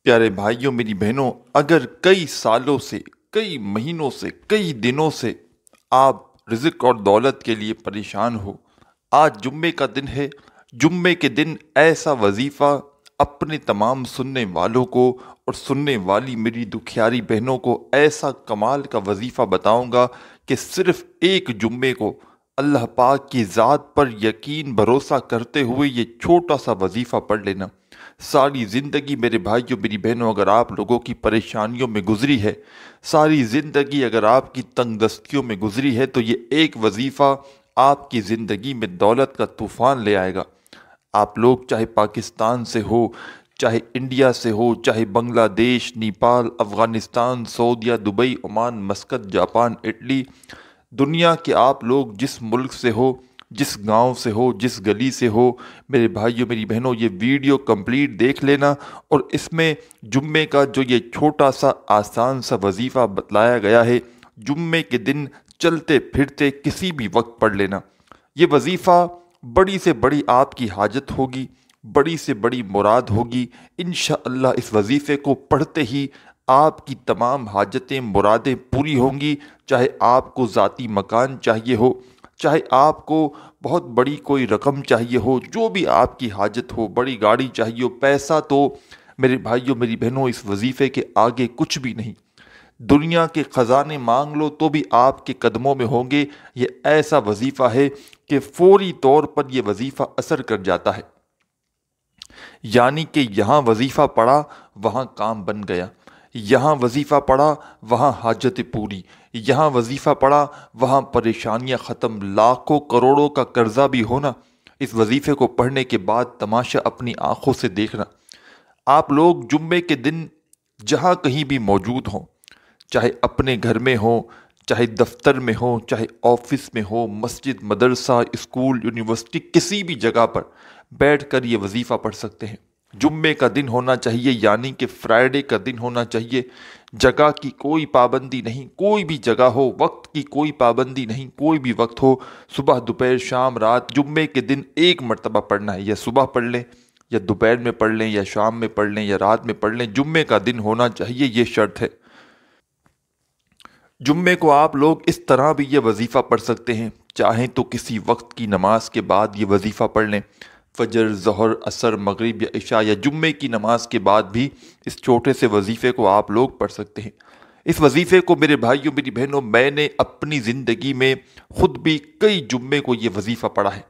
پیارے بھائیوں میری بہنوں، اگر کئی سالوں سے، کئی مہینوں سے، کئی دنوں سے آپ رزق اور دولت کے لیے پریشان ہو، آج جمعے کا دن ہے۔ جمعے کے دن ایسا وظیفہ اپنے تمام سننے والوں کو اور سننے والی میری دکھیاری بہنوں کو ایسا کمال کا وظیفہ بتاؤں گا کہ صرف ایک جمعے کو اللہ پاک کی ذات پر یقین بھروسہ کرتے ہوئے یہ چھوٹا سا وظیفہ پڑھ لینا، ساری زندگی میرے بھائیوں میری بہنوں اگر آپ لوگوں کی پریشانیوں میں گزری ہے، ساری زندگی اگر آپ کی تنگ دستیوں میں گزری ہے، تو یہ ایک وظیفہ آپ کی زندگی میں دولت کا طوفان لے آئے گا۔ آپ لوگ چاہے پاکستان سے ہو، چاہے انڈیا سے ہو، چاہے بنگلہ دیش، نیپال، افغانستان، سعودیہ، Dubai, Oman, Muscat, Japan, Italy, دنیا کے آپ لوگ جس ملک سے ہو، جس گاؤں سے ہو، جس گلی سے ہو، میرے بھائیوں میری بہنوں یہ ویڈیو کمپلیٹ دیکھ لینا، اور اس میں جمعے کا جو یہ چھوٹا سا آسان سا وظیفہ بتلایا گیا ہے، جمعے کے دن چلتے پھرتے کسی بھی وقت پڑھ لینا۔ یہ وظیفہ بڑی سے بڑی آپ کی حاجت ہوگی، بڑی سے بڑی مراد ہوگی۔ انشاءاللہ اس وظیفے کو پڑھتے ہی آپ کی تمام حاجتیں مرادیں پوری ہوں گی، چاہے آپ کو ذاتی مکان چاہیے ہو، چاہے آپ کو بہت بڑی کوئی رقم چاہیے ہو، جو بھی آپ کی حاجت ہو، بڑی گاڑی چاہیے ہو، پیسہ تو میرے بھائیوں میری بہنوں اس وظیفے کے آگے کچھ بھی نہیں۔ دنیا کے خزانے مانگ لو تو بھی آپ کے قدموں میں ہوں گے۔ یہ ایسا وظیفہ ہے کہ فوری طور پر یہ وظیفہ اثر کر جاتا ہے، یعنی کہ یہاں وظیفہ پڑھا وہاں کام بن گیا، یہاں وظیفہ پڑھا وہاں حاجت پوری، یہاں وظیفہ پڑھا وہاں پریشانیاں ختم، لاکھوں کروڑوں کا قرضہ بھی ہونا۔ اس وظیفے کو پڑھنے کے بعد تماشا اپنی آنکھوں سے دیکھنا۔ آپ لوگ جمعے کے دن جہاں کہیں بھی موجود ہوں، چاہے اپنے گھر میں ہوں، چاہے دفتر میں ہوں، چاہے آفس میں ہو، مسجد، مدرسہ، اسکول، یونیورسٹی، کسی بھی جگہ پر بیٹھ کر یہ وظیفہ پڑھ سکتے ہیں۔ جمعے کا دن ہونا چاہیے، یعنی کہ فرائیڈے کا دن ہونا چاہیے۔ جگہ کی کوئی پابندی نہیں، کوئی بھی جگہ ہو، وقت کی کوئی پابندی نہیں، کوئی بھی وقت ہو، صبح، دوپہر، شام، رات، جمعے کے دن ایک مرتبہ پڑھنا ہے۔ یا صبح پڑھ لیں، یا دوپہر میں پڑھ لیں، یا شام میں پڑھ لیں، یا رات میں پڑھ لیں، جمعے کا دن ہونا چاہیے، یہ شرط ہے۔ جمعے کو آپ لوگ اس طرح بھی یہ وظیفہ پڑھ سکتے ہیں، چاہیں تو کسی وقت کی نماز کے بعد یہ وظیفہ پڑھ لیں، فجر، ظہر، عصر، مغرب یا عشاء، یا جمعے کی نماز کے بعد بھی اس چھوٹے سے وظیفے کو آپ لوگ پڑھ سکتے ہیں۔ اس وظیفے کو میرے بھائیوں میری بہنوں میں نے اپنی زندگی میں خود بھی کئی جمعے کو یہ وظیفہ پڑھا ہے،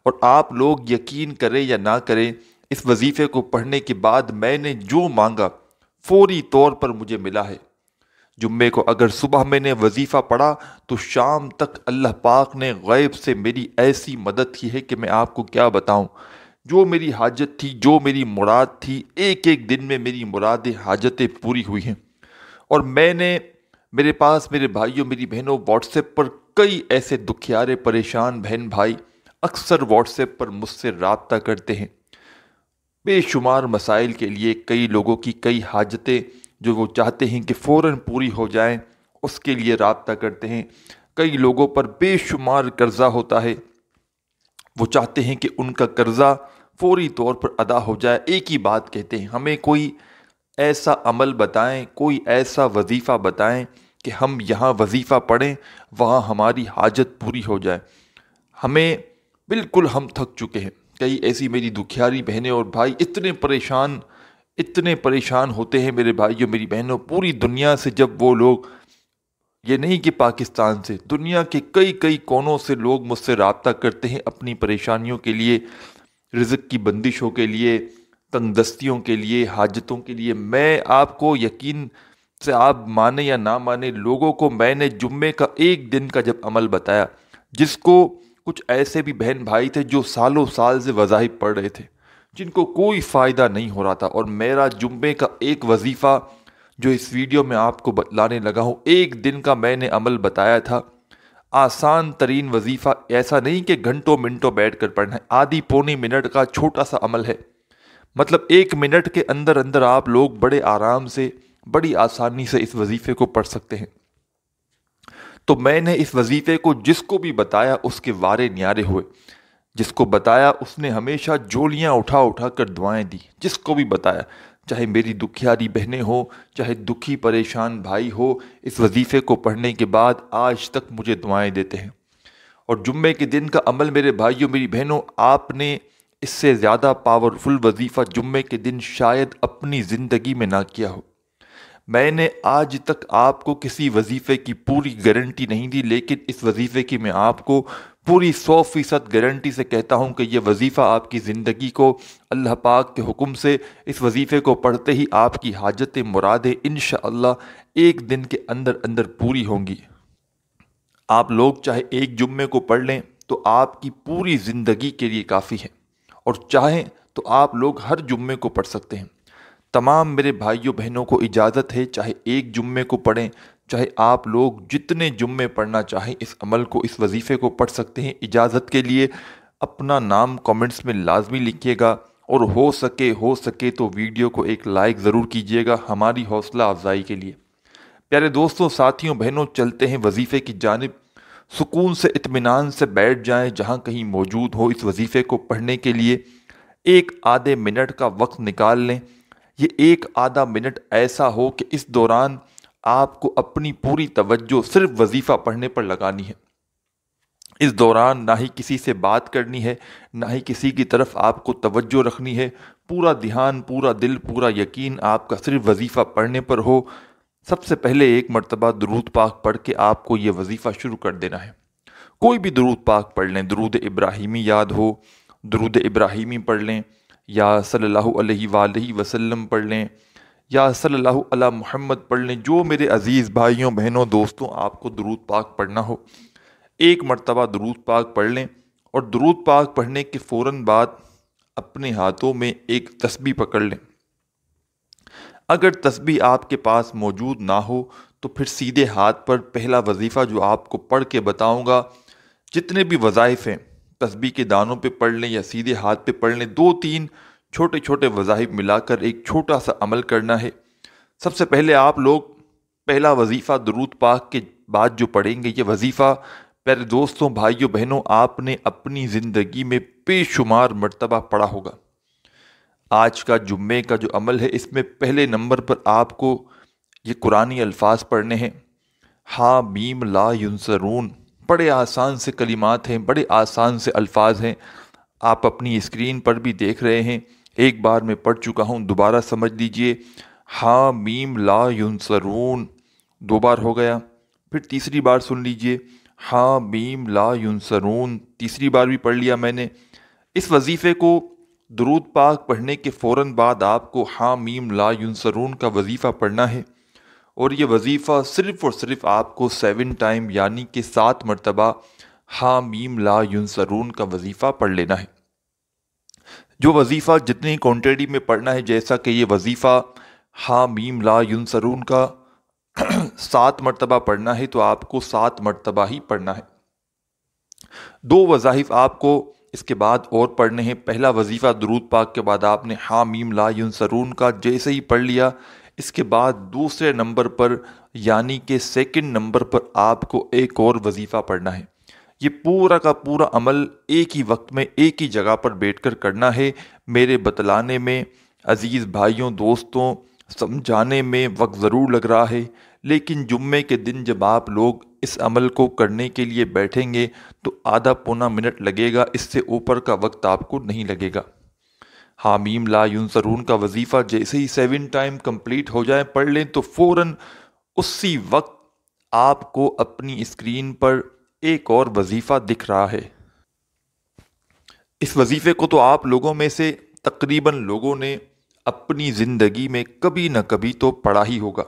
اور آپ لوگ یقین کریں یا نہ کریں، اس وظیفے کو پڑھنے کے بعد میں نے جو مانگا فوری طور پر مجھے ملا ہے۔ جمعے کو اگر صبح میں نے وظیفہ پڑھا تو شام تک اللہ پاک نے غیب سے میری ایسی مدد کی ہے کہ میں آپ کو کیا بتاؤں۔ جو میری حاجت تھی، جو میری مراد تھی، ایک ایک دن میں میری مرادیں، حاجتیں پوری ہوئی ہیں۔ اور میرے پاس میرے بھائیوں میری بہنوں واٹس ایپ پر کئی ایسے دکھیارے پریشان بہن بھائی اکثر واٹس ایپ پر مجھ سے رابطہ کرتے ہیں، بے شمار مسائل کے لیے، کئی لوگوں کی کئی حاجتیں جو وہ چاہتے ہیں کہ فوراً پوری ہو جائیں، اس کے لیے رابطہ کرتے ہیں۔ کئی لوگوں پر بے شمار قرضہ ہوتا ہے، وہ چاہتے ہیں کہ ان کا قرضہ فوری طور پر ادا ہو جائے۔ ایک ہی بات کہتے ہیں، ہمیں کوئی ایسا عمل بتائیں، کوئی ایسا وظیفہ بتائیں کہ ہم یہاں وظیفہ پڑھیں، وہاں ہماری حاجت پوری ہو جائے۔ ہمیں بالکل ہم تھک چکے ہیں۔ کئی ایسی میری دکھیاری بہنیں اور بھائی اتنے پریشان ہوتے ہیں میرے بھائیوں میری بہنوں، پوری دنیا سے جب وہ لوگ، یہ نہیں کہ پاکستان سے، دنیا کے کئی کونوں سے لوگ مجھ سے رابطہ کرتے ہیں اپنی پریشانیوں کے لیے، رزق کی بندشوں کے لیے، تنگ دستیوں کے لیے، حاجتوں کے لیے۔ میں آپ کو یقین سے آپ مانے یا نہ مانے، لوگوں کو میں نے جمعے کا ایک دن کا جب عمل بتایا، جس کو کچھ ایسے بھی بہن بھائی تھے جو سالوں سال سے وظائف پڑھ رہے تھے، جن کو کوئی فائدہ نہیں ہو رہا تھا، اور میرا جمعے کا ایک وظیفہ جو اس ویڈیو میں آپ کو بتلانے لگا ہوں، ایک دن کا میں نے عمل بتایا تھا۔ آسان ترین وظیفہ، ایسا نہیں کہ گھنٹوں منٹوں بیٹھ کر پڑھنا ہے، آدھی پونی منٹ کا چھوٹا سا عمل ہے۔ مطلب ایک منٹ کے اندر اندر آپ لوگ بڑے آرام سے، بڑی آسانی سے اس وظیفے کو پڑھ سکتے ہیں۔ تو میں نے اس وظیفے کو جس کو بھی بتایا اس کے وارے نیارے ہوئے، جس کو بتایا اس نے ہمیشہ جھولیاں اٹھا اٹھا کر دعائیں دی، جس کو بھی بتایا چاہے میری دکھیاری بہنیں ہو، چاہے دکھی پریشان بھائی ہو، اس وظیفے کو پڑھنے کے بعد آج تک مجھے دعائیں دیتے ہیں۔ اور جمعے کے دن کا عمل میرے بھائیوں میری بہنوں، آپ نے اس سے زیادہ پاورفل وظیفہ جمعے کے دن شاید اپنی زندگی میں نہ کیا ہو۔ میں نے آج تک آپ کو کسی وظیفے کی پوری گارنٹی نہیں دی، لیکن اس وظیفے کی میں آپ کو پوری 100% گارنٹی سے کہتا ہوں کہ یہ وظیفہ آپ کی زندگی کو اللہ پاک کے حکم سے اس وظیفے کو پڑھتے ہی آپ کی حاجت مرادیں انشاءاللہ ایک دن کے اندر اندر پوری ہوں گی۔ آپ لوگ چاہے ایک جمعے کو پڑھ لیں تو آپ کی پوری زندگی کے لیے کافی ہے، اور چاہیں تو آپ لوگ ہر جمعے کو پڑھ سکتے ہیں۔ تمام میرے بھائیوں بہنوں کو اجازت ہے، چاہے ایک جمعے کو پڑھیں، چاہے آپ لوگ جتنے جمعے پڑھنا چاہیں اس عمل کو، اس وظیفے کو پڑھ سکتے ہیں۔ اجازت کے لیے اپنا نام کامنٹس میں لازمی لکھیے گا، اور ہو سکے تو ویڈیو کو ایک لائک ضرور کیجیے گا ہماری حوصلہ افزائی کے لیے۔ پیارے دوستوں، ساتھیوں، بہنوں، چلتے ہیں وظیفے کی جانب۔ سکون سے اطمینان سے بیٹھ جائیں جہاں کہیں موجود ہو، اس وظیفے کو پڑھنے کے لیے ایک آدھے منٹ کا وقت نکال لیں۔ یہ ایک آدھا منٹ ایسا ہو کہ اس دوران آپ کو اپنی پوری توجہ صرف وظیفہ پڑھنے پر لگانی ہے۔ اس دوران نہ ہی کسی سے بات کرنی ہے، نہ ہی کسی کی طرف آپ کو توجہ رکھنی ہے۔ پورا دھیان، پورا دل، پورا یقین آپ کا صرف وظیفہ پڑھنے پر ہو۔ سب سے پہلے ایک مرتبہ درود پاک پڑھ کے آپ کو یہ وظیفہ شروع کر دینا ہے۔ کوئی بھی درود پاک پڑھ لیں، درود ابراہیمی یاد ہو، درود ابراہیمی پڑھ لیں، یا صلی اللہ علیہ وآلہ وسلم پڑھ لیں، یا صلی اللہ علی محمد پڑھ لیں، جو میرے عزیز بھائیوں بہنوں دوستوں آپ کو درود پاک پڑھنا ہو۔ ایک مرتبہ درود پاک پڑھ لیں، اور درود پاک پڑھنے کے فوراً بعد اپنے ہاتھوں میں ایک تسبیح پکڑ لیں۔ اگر تسبیح آپ کے پاس موجود نہ ہو تو پھر سیدھے ہاتھ پر پہلا وظیفہ جو آپ کو پڑھ کے بتاؤں گا، جتنے بھی وظائف ہیں تسبیح کے دانوں پہ پڑھ لیں یا سیدھے ہاتھ پہ پڑھ لیں، 2-3 چھوٹے چھوٹے وظائف ملا کر ایک چھوٹا سا عمل کرنا ہے۔ سب سے پہلے آپ لوگ پہلا وظیفہ درود پاک کے بعد جو پڑھیں گے، یہ وظیفہ پیارے دوستوں، بھائیوں، بہنوں، آپ نے اپنی زندگی میں بے شمار مرتبہ پڑھا ہوگا۔ آج کا جمعے کا جو عمل ہے، اس میں پہلے نمبر پر آپ کو یہ قرآنی الفاظ پڑھنے ہیں۔ ہا میم لا ینصرون، بڑے آسان سے کلمات ہیں، بڑے آسان سے الفاظ ہیں۔ آپ اپنی اسکرین پر بھی دیکھ رہے ہیں، ایک بار میں پڑھ چکا ہوں، دوبارہ سمجھ لیجئے۔ ہا میم لا ینصرون 2 بار ہو گیا، پھر تیسری بار سن لیجئے، ہا میم لا ینصرون، تیسری بار بھی پڑھ لیا میں نے۔ اس وظیفے کو درود پاک پڑھنے کے فوراً بعد آپ کو ہا میم لا ینصرون کا وظیفہ پڑھنا ہے، اور یہ وظیفہ صرف اور صرف آپ کو 7 ٹائم یعنی کہ 7 مرتبہ ہا میم لا ینصرون کا وظیفہ پڑھ لینا ہے۔ جو وظیفہ جتنی کوانٹٹی میں پڑھنا ہے، جیسا کہ یہ وظیفہ ہا میم لا ینصرون کا 7 مرتبہ پڑھنا ہے، تو آپ کو 7 مرتبہ ہی پڑھنا ہے۔ 2 وظائف آپ کو اس کے بعد اور پڑھنے ہیں۔ پہلا وظیفہ درود پاک کے بعد آپ نے ہا میم لا ینصرون کا جیسے ہی پڑھ لیا، اس کے بعد دوسرے نمبر پر یعنی کہ 2nd نمبر پر آپ کو ایک اور وظیفہ پڑھنا ہے۔ یہ پورا کا پورا عمل ایک ہی وقت میں ایک ہی جگہ پر بیٹھ کر کرنا ہے۔ میرے بتلانے میں عزیز بھائیوں دوستوں، سمجھانے میں وقت ضرور لگ رہا ہے، لیکن جمعے کے دن جب آپ لوگ اس عمل کو کرنے کے لیے بیٹھیں گے تو آدھا پونا منٹ لگے گا، اس سے اوپر کا وقت آپ کو نہیں لگے گا۔ حامیم لا ینصرون کا وظیفہ جیسے ہی 7 ٹائم کمپلیٹ ہو جائے پڑھ لیں تو فوراً اسی وقت آپ کو اپنی اسکرین پر ایک اور وظیفہ دکھ رہا ہے۔ اس وظیفے کو تو آپ لوگوں میں سے تقریباً لوگوں نے اپنی زندگی میں کبھی نہ کبھی تو پڑھا ہی ہوگا۔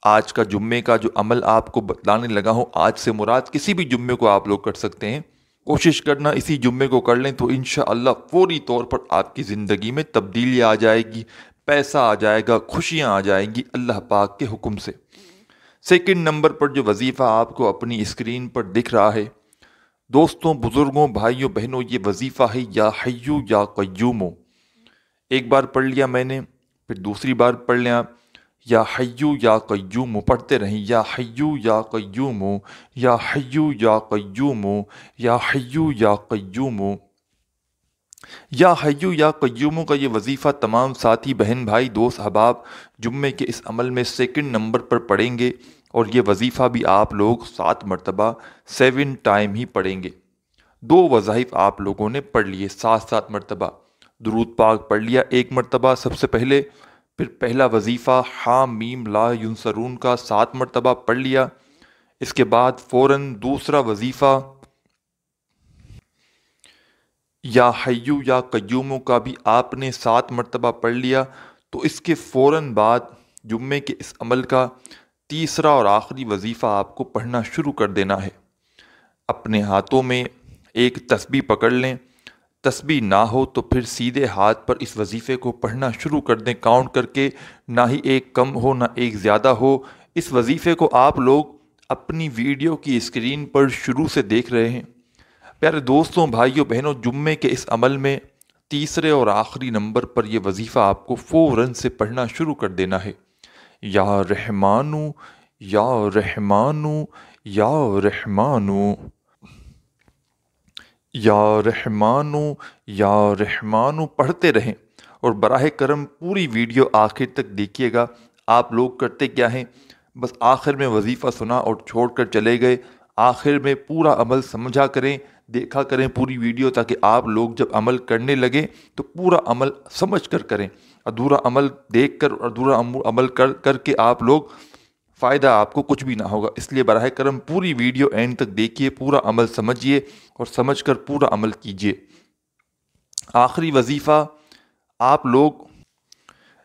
آج کا جمعے کا جو عمل آپ کو بتلانے لگا ہوں، آج سے مراد کسی بھی جمعے کو آپ لوگ کر سکتے ہیں۔ کوشش کرنا اسی جمعے کو کر لیں تو انشاءاللہ فوری طور پر آپ کی زندگی میں تبدیلی آ جائے گی، پیسہ آ جائے گا، خوشیاں آ جائیں گی اللہ پاک کے حکم سے۔ 2nd نمبر پر جو وظیفہ آپ کو اپنی اسکرین پر دکھ رہا ہے، دوستوں، بزرگوں، بھائیوں، بہنوں، یہ وظیفہ ہے یا حیو یا قیومو۔ ایک بار پڑھ لیا میں نے، پھر دوسری بار پڑھ لیں آپ، یا حیو یا قیوم، پڑھتے رہیں، یا حیو یا قیوم، یا حیو یا قیوم، یا حیو یا قیوم۔ یا حیو یا قیومو کا یہ وظیفہ تمام ساتھی بہن بھائی دوست احباب جمعے کے اس عمل میں سیکنڈ نمبر پر پڑھیں گے، اور یہ وظیفہ بھی آپ لوگ 7 مرتبہ 7 ٹائم ہی پڑھیں گے۔ 2 وظائف آپ لوگوں نے پڑھ لیے 7 مرتبہ۔ درود پاک پڑھ لیا 1 مرتبہ سب سے پہلے، پھر پہلا وظیفہ حامیم لا ینصرون کا 7 مرتبہ پڑھ لیا۔ اس کے بعد فوراً دوسرا وظیفہ یا حیو یا قیومو کا بھی آپ نے 7 مرتبہ پڑھ لیا۔ تو اس کے فوراً بعد جمعے کے اس عمل کا تیسرا اور آخری وظیفہ آپ کو پڑھنا شروع کر دینا ہے۔ اپنے ہاتھوں میں ایک تسبیح پکڑ لیں، تسبیح نہ ہو تو پھر سیدھے ہاتھ پر اس وظیفے کو پڑھنا شروع کر دیں کاؤنٹ کر کے، نہ ہی ایک کم ہو نہ ایک زیادہ ہو۔ اس وظیفے کو آپ لوگ اپنی ویڈیو کی اسکرین پر شروع سے دیکھ رہے ہیں۔ پیارے دوستوں، بھائیوں، بہنوں، جمعے کے اس عمل میں تیسرے اور آخری نمبر پر یہ وظیفہ آپ کو فوراً سے پڑھنا شروع کر دینا ہے۔ یا رحمانو یا رحمانو یا رحمانو یا رحمانو یا رحمانو پڑھتے رہیں، اور براہ کرم پوری ویڈیو آخر تک دیکھیے گا۔ آپ لوگ کرتے کیا ہیں، بس آخر میں وظیفہ سنا اور چھوڑ کر چلے گئے۔ آخر میں پورا عمل سمجھا کریں، دیکھا کریں پوری ویڈیو، تاکہ آپ لوگ جب عمل کرنے لگیں تو پورا عمل سمجھ کر کریں۔ ادھورا عمل دیکھ کر اور ادھورا عمل کر کے آپ لوگ فائدہ آپ کو کچھ بھی نہ ہوگا۔ اس لیے براہ کرم پوری ویڈیو اینڈ تک دیکھیے، پورا عمل سمجھیے اور سمجھ کر پورا عمل کیجیے۔ آخری وظیفہ آپ لوگ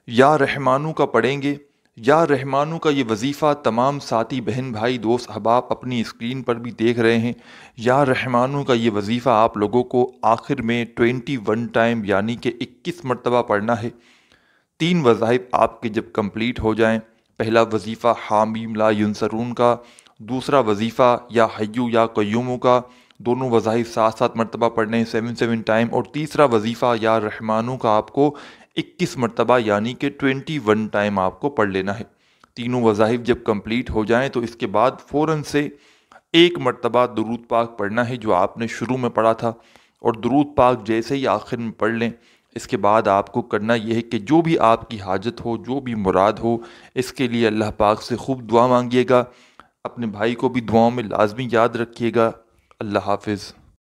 یا رحمانو کا پڑھیں گے۔ یا رحمانو کا یہ وظیفہ تمام ساتھی بہن بھائی دوست احباب اپنی اسکرین پر بھی دیکھ رہے ہیں۔ یا رحمانو کا یہ وظیفہ آپ لوگوں کو آخر میں 21 ٹائم یعنی کہ 21 مرتبہ پڑھنا ہے۔ 3 وظائف آپ کے جب کمپلیٹ ہو جائیں، پہلا وظیفہ حامیم لا ینصرون کا، دوسرا وظیفہ یا حیو یا قیومو کا، دونوں وظائف 7 مرتبہ پڑھنے 7 ٹائم، اور تیسرا وظیفہ یا رحمانو کا آپ کو 21 مرتبہ یعنی کہ 21 ٹائم آپ کو پڑھ لینا ہے۔ تینوں وظائف جب کمپلیٹ ہو جائیں تو اس کے بعد فوراً سے 1 مرتبہ درود پاک پڑھنا ہے جو آپ نے شروع میں پڑھا تھا، اور درود پاک جیسے ہی آخر میں پڑھ لیں، اس کے بعد آپ کو کرنا یہ ہے کہ جو بھی آپ کی حاجت ہو، جو بھی مراد ہو، اس کے لیے اللہ پاک سے خوب دعا مانگیے گا۔ اپنے بھائی کو بھی دعاؤں میں لازمی یاد رکھیے گا۔ اللہ حافظ۔